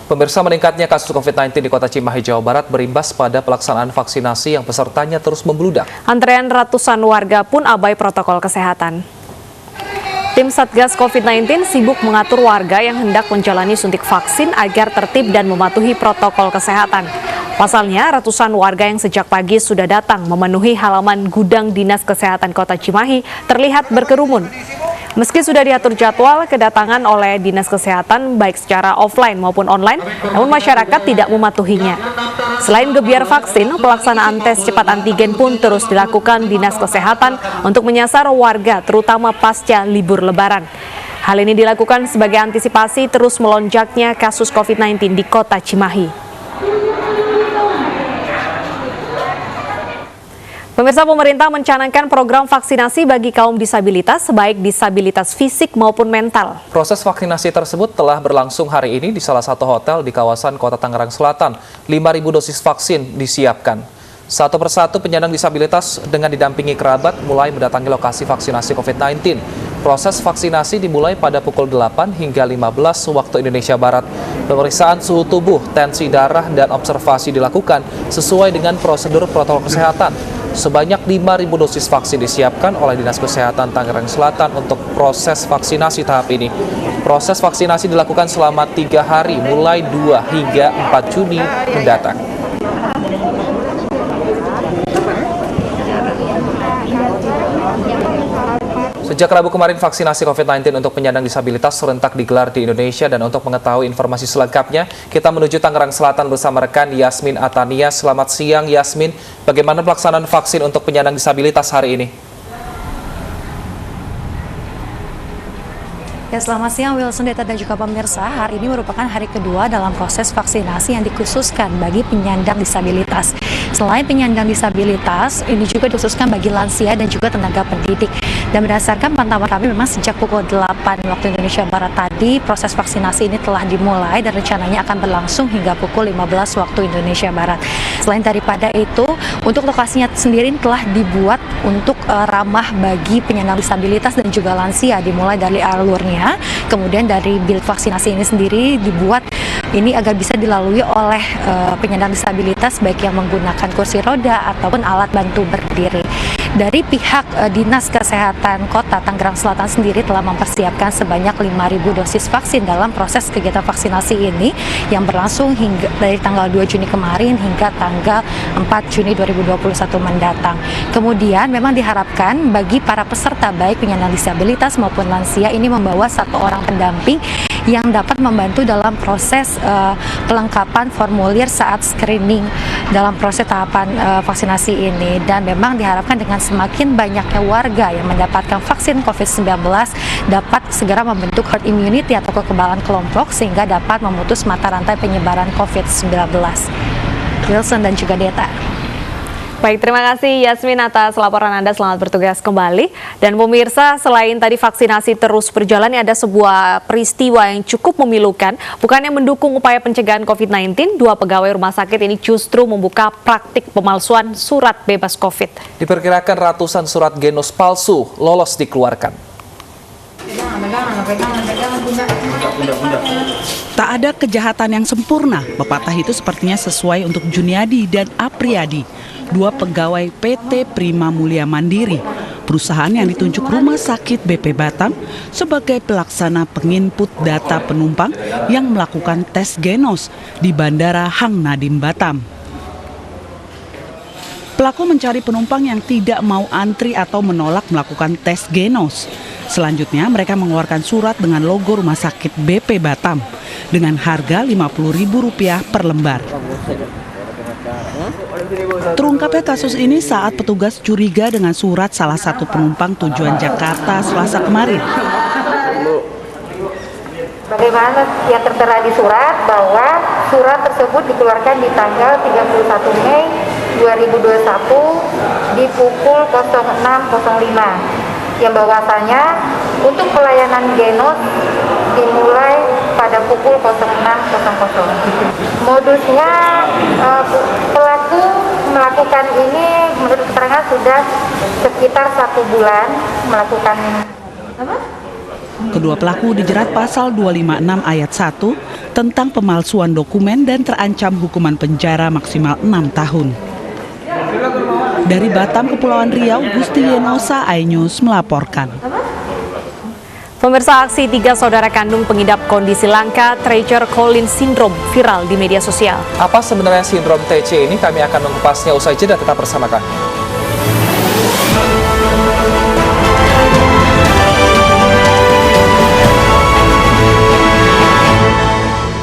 Pemirsa, meningkatnya kasus COVID-19 di Kota Cimahi, Jawa Barat berimbas pada pelaksanaan vaksinasi yang pesertanya terus membludak. Antrean ratusan warga pun abai protokol kesehatan. Tim Satgas COVID-19 sibuk mengatur warga yang hendak menjalani suntik vaksin agar tertib dan mematuhi protokol kesehatan. Pasalnya, ratusan warga yang sejak pagi sudah datang memenuhi halaman gudang Dinas Kesehatan Kota Cimahi terlihat berkerumun. Meski sudah diatur jadwal kedatangan oleh Dinas Kesehatan baik secara offline maupun online, namun masyarakat tidak mematuhinya. Selain gebiar vaksin, pelaksanaan tes cepat antigen pun terus dilakukan Dinas Kesehatan untuk menyasar warga terutama pasca libur Lebaran. Hal ini dilakukan sebagai antisipasi terus melonjaknya kasus COVID-19 di Kota Cimahi. Pemirsa, pemerintah mencanangkan program vaksinasi bagi kaum disabilitas, baik disabilitas fisik maupun mental. Proses vaksinasi tersebut telah berlangsung hari ini di salah satu hotel di kawasan Kota Tangerang Selatan. 5.000 dosis vaksin disiapkan. Satu persatu penyandang disabilitas dengan didampingi kerabat mulai mendatangi lokasi vaksinasi COVID-19. Proses vaksinasi dimulai pada pukul 8 hingga 15 waktu Indonesia Barat. Pemeriksaan suhu tubuh, tensi darah, dan observasi dilakukan sesuai dengan prosedur protokol kesehatan. Sebanyak 5.000 dosis vaksin disiapkan oleh Dinas Kesehatan Tangerang Selatan untuk proses vaksinasi tahap ini. Proses vaksinasi dilakukan selama 3 hari, mulai 2 hingga 4 Juni mendatang. Sejak Rabu kemarin, vaksinasi COVID-19 untuk penyandang disabilitas serentak digelar di Indonesia, dan untuk mengetahui informasi selengkapnya, kita menuju Tangerang Selatan bersama rekan Yasmin Atania. Selamat siang, Yasmin. Bagaimana pelaksanaan vaksin untuk penyandang disabilitas hari ini? Ya, selamat siang Wilson, Deta, dan juga pemirsa. Hari ini merupakan hari kedua dalam proses vaksinasi yang dikhususkan bagi penyandang disabilitas. Selain penyandang disabilitas, ini juga dikhususkan bagi lansia dan juga tenaga pendidik. Dan berdasarkan pantauan kami, memang sejak pukul 8 waktu Indonesia Barat tadi, proses vaksinasi ini telah dimulai dan rencananya akan berlangsung hingga pukul 15 waktu Indonesia Barat. Selain daripada itu, untuk lokasinya sendiri telah dibuat untuk ramah bagi penyandang disabilitas dan juga lansia, dimulai dari alurnya. Kemudian dari bilik vaksinasi ini sendiri dibuat ini agar bisa dilalui oleh penyandang disabilitas baik yang menggunakan kursi roda ataupun alat bantu berdiri. Dari pihak Dinas Kesehatan Kota Tangerang Selatan sendiri telah mempersiapkan sebanyak 5.000 dosis vaksin dalam proses kegiatan vaksinasi ini yang berlangsung hingga dari tanggal 2 Juni kemarin hingga tanggal 4 Juni 2021 mendatang. Kemudian memang diharapkan bagi para peserta baik penyandang disabilitas maupun lansia ini membawa satu orang pendamping yang dapat membantu dalam proses pelengkapan formulir saat screening dalam proses tahapan vaksinasi ini. Dan memang diharapkan dengan semakin banyaknya warga yang mendapatkan vaksin COVID-19 dapat segera membentuk herd immunity atau kekebalan kelompok sehingga dapat memutus mata rantai penyebaran COVID-19. Wilson dan juga Deta. Baik, terima kasih Yasmin atas laporan Anda. Selamat bertugas kembali. Dan pemirsa, selain tadi vaksinasi terus berjalan, ada sebuah peristiwa yang cukup memilukan. Bukannya mendukung upaya pencegahan COVID-19, 2 pegawai rumah sakit ini justru membuka praktik pemalsuan surat bebas COVID. Diperkirakan ratusan surat genos palsu lolos dikeluarkan. Tak ada kejahatan yang sempurna. Pepatah itu sepertinya sesuai untuk Juniadi dan Apriyadi, 2 pegawai PT Prima Mulia Mandiri, perusahaan yang ditunjuk Rumah Sakit BP Batam sebagai pelaksana penginput data penumpang yang melakukan tes genos di Bandara Hang Nadim Batam. Pelaku mencari penumpang yang tidak mau antri atau menolak melakukan tes genos. Selanjutnya mereka mengeluarkan surat dengan logo Rumah Sakit BP Batam dengan harga Rp50.000 per lembar. Terungkapnya kasus ini saat petugas curiga dengan surat salah satu penumpang tujuan Jakarta Selasa kemarin. Bagaimana yang tertera di surat bahwa surat tersebut dikeluarkan di tanggal 31 Mei 2021 di pukul 06.05 yang bahwasanya untuk pelayanan genos dimulai pada pukul 06.00. Modusnya pelaku melakukan ini menurut keterangan sudah sekitar 1 bulan melakukan Kedua pelaku dijerat pasal 256 ayat 1 tentang pemalsuan dokumen dan terancam hukuman penjara maksimal 6 tahun. Dari Batam, Kepulauan Riau, Gusti Yenosa, iNews melaporkan. Pemirsa, aksi 3 saudara kandung pengidap kondisi langka Treacher-Collins Syndrome viral di media sosial. Apa sebenarnya sindrom TC ini? Kami akan mengupasnya usai jeda, tetap bersama kami.